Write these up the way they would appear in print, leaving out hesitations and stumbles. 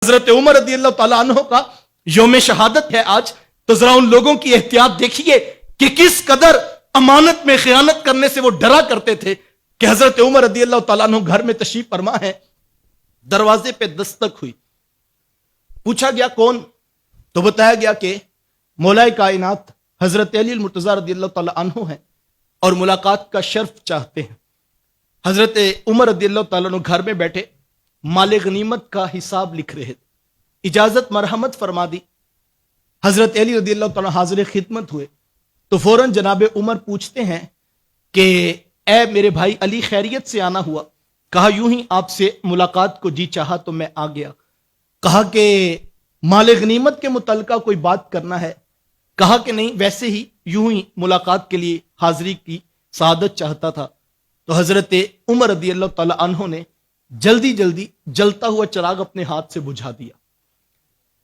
حضرت عمر رضی اللہ تعالیٰ عنہ کا یوم شہادت ہے آج، تو ذرا ان لوگوں کی احتیاط دیکھیے کہ کس قدر امانت میں خیانت کرنے سے وہ ڈرا کرتے تھے کہ حضرت عمر رضی اللہ تعالیٰ عنہ گھر میں تشریف فرما ہے، دروازے پہ دستک ہوئی، پوچھا گیا کون؟ تو بتایا گیا کہ مولا کائنات حضرت علی المرتضیٰ رضی اللہ تعالیٰ عنہ ہیں اور ملاقات کا شرف چاہتے ہیں۔ حضرت عمر رضی اللہ تعالیٰ عنہ گھر میں بیٹھے مال غنیمت کا حساب لکھ رہے، اجازت مرحمت فرما دی۔ حضرت علی رضی اللہ تعالیٰ حاضر خدمت ہوئے تو فوراً جناب عمر پوچھتے ہیں کہ اے میرے بھائی علی، خیریت سے آنا ہوا؟ کہا یوں ہی آپ سے ملاقات کو جی چاہا تو میں آ گیا۔ کہا کہ مال غنیمت کے متعلقہ کوئی بات کرنا ہے؟ کہا کہ نہیں، ویسے ہی یوں ہی ملاقات کے لیے حاضری کی سعادت چاہتا تھا۔ تو حضرت عمر رضی اللہ تعالیٰ عنہ نے جلدی جلدی جلتا ہوا چراغ اپنے ہاتھ سے بجھا دیا۔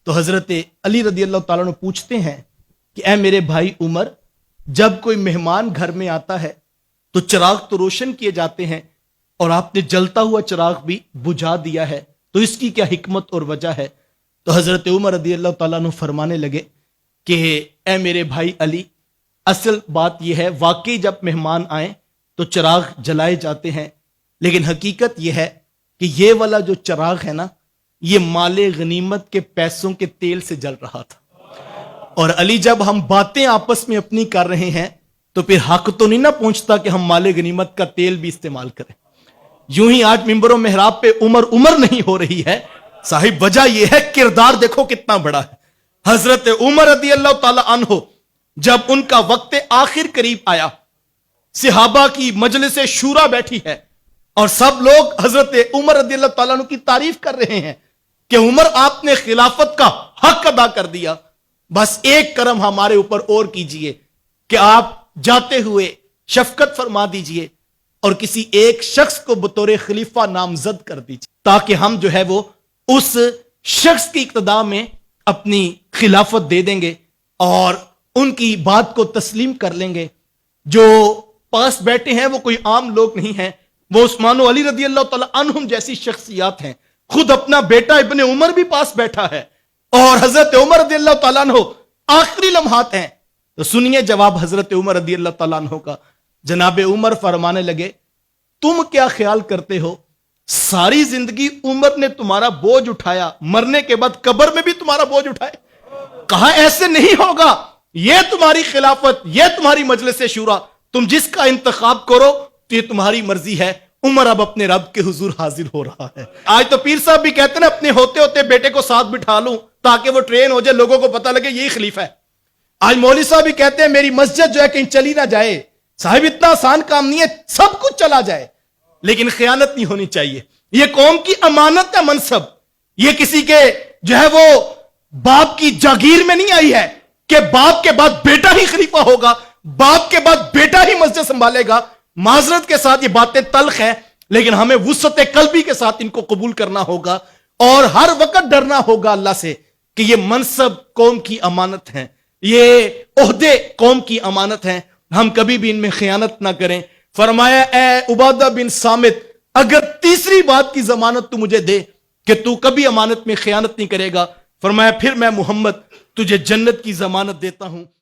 تو حضرت علی رضی اللہ تعالیٰ عنہ پوچھتے ہیں کہ اے میرے بھائی عمر، جب کوئی مہمان گھر میں آتا ہے تو چراغ تو روشن کیے جاتے ہیں اور آپ نے جلتا ہوا چراغ بھی بجھا دیا ہے، تو اس کی کیا حکمت اور وجہ ہے؟ تو حضرت عمر رضی اللہ تعالیٰ عنہ فرمانے لگے کہ اے میرے بھائی علی، اصل بات یہ ہے، واقعی جب مہمان آئیں تو چراغ جلائے جاتے ہیں، لیکن حقیقت یہ ہے کہ یہ والا جو چراغ ہے نا، یہ مال غنیمت کے پیسوں کے تیل سے جل رہا تھا۔ اور علی، جب ہم باتیں آپس میں اپنی کر رہے ہیں تو پھر حق تو نہیں نہ پہنچتا کہ ہم مال غنیمت کا تیل بھی استعمال کریں۔ یوں ہی آج ممبر و محراب پہ عمر نہیں ہو رہی ہے صاحب، وجہ یہ ہے کردار دیکھو کتنا بڑا ہے۔ حضرت عمر رضی اللہ تعالی عنہ جب ان کا وقت آخر قریب آیا، صحابہ کی مجلس شورا بیٹھی ہے اور سب لوگ حضرت عمر رضی اللہ تعالیٰ عنہ کی تعریف کر رہے ہیں کہ عمر، آپ نے خلافت کا حق ادا کر دیا، بس ایک کرم ہمارے اوپر اور کیجئے کہ آپ جاتے ہوئے شفقت فرما دیجئے اور کسی ایک شخص کو بطور خلیفہ نامزد کر دیجئے، تاکہ ہم جو ہے وہ اس شخص کی اقتداء میں اپنی خلافت دے دیں گے اور ان کی بات کو تسلیم کر لیں گے۔ جو پاس بیٹھے ہیں وہ کوئی عام لوگ نہیں ہیں، وہ عثمان و علی رضی اللہ تعالیٰ عنہم جیسی شخصیات ہیں، خود اپنا بیٹا ابن عمر بھی پاس بیٹھا ہے اور حضرت عمر رضی اللہ تعالیٰ عنہ آخری لمحات ہیں۔ تو سنیے جواب حضرت عمر رضی اللہ تعالیٰ عنہ کا۔ جناب عمر فرمانے لگے، تم کیا خیال کرتے ہو ساری زندگی عمر نے تمہارا بوجھ اٹھایا، مرنے کے بعد قبر میں بھی تمہارا بوجھ اٹھائے؟ کہا ایسے نہیں ہوگا، یہ تمہاری خلافت، یہ تمہاری مجلس شورا، تم جس کا انتخاب کرو تو یہ تمہاری مرضی ہے۔ عمر اب اپنے رب کے حضور حاضر ہو رہا ہے۔ آج تو پیر صاحب بھی کہتے ہیں نا، اپنے ہوتے ہوتے بیٹے کو ساتھ بٹھا لوں تاکہ وہ ٹرین ہو جائے، لوگوں کو پتہ لگے یہی خلیفہ ہے۔ آج مولوی صاحب بھی کہتے ہیں میری مسجد جو ہے کہیں چلی نہ جائے۔ صاحب اتنا آسان کام نہیں ہے، سب کچھ چلا جائے لیکن خیانت نہیں ہونی چاہیے۔ یہ قوم کی امانت ہے منصب، یہ کسی کے جو ہے وہ باپ کی جاگیر میں نہیں آئی ہے کہ باپ کے بعد بیٹا ہی خلیفہ ہوگا، باپ کے بعد بیٹا ہی مسجد سنبھالے گا۔ معذرت کے ساتھ یہ باتیں تلخ ہیں، لیکن ہمیں وسعت قلبی کے ساتھ ان کو قبول کرنا ہوگا اور ہر وقت ڈرنا ہوگا اللہ سے کہ یہ منصب قوم کی امانت ہیں، یہ عہدے قوم کی امانت ہیں، ہم کبھی بھی ان میں خیانت نہ کریں۔ فرمایا اے عبادہ بن صامت، اگر تیسری بات کی ضمانت تو مجھے دے کہ تو کبھی امانت میں خیانت نہیں کرے گا، فرمایا پھر میں محمد تجھے جنت کی ضمانت دیتا ہوں۔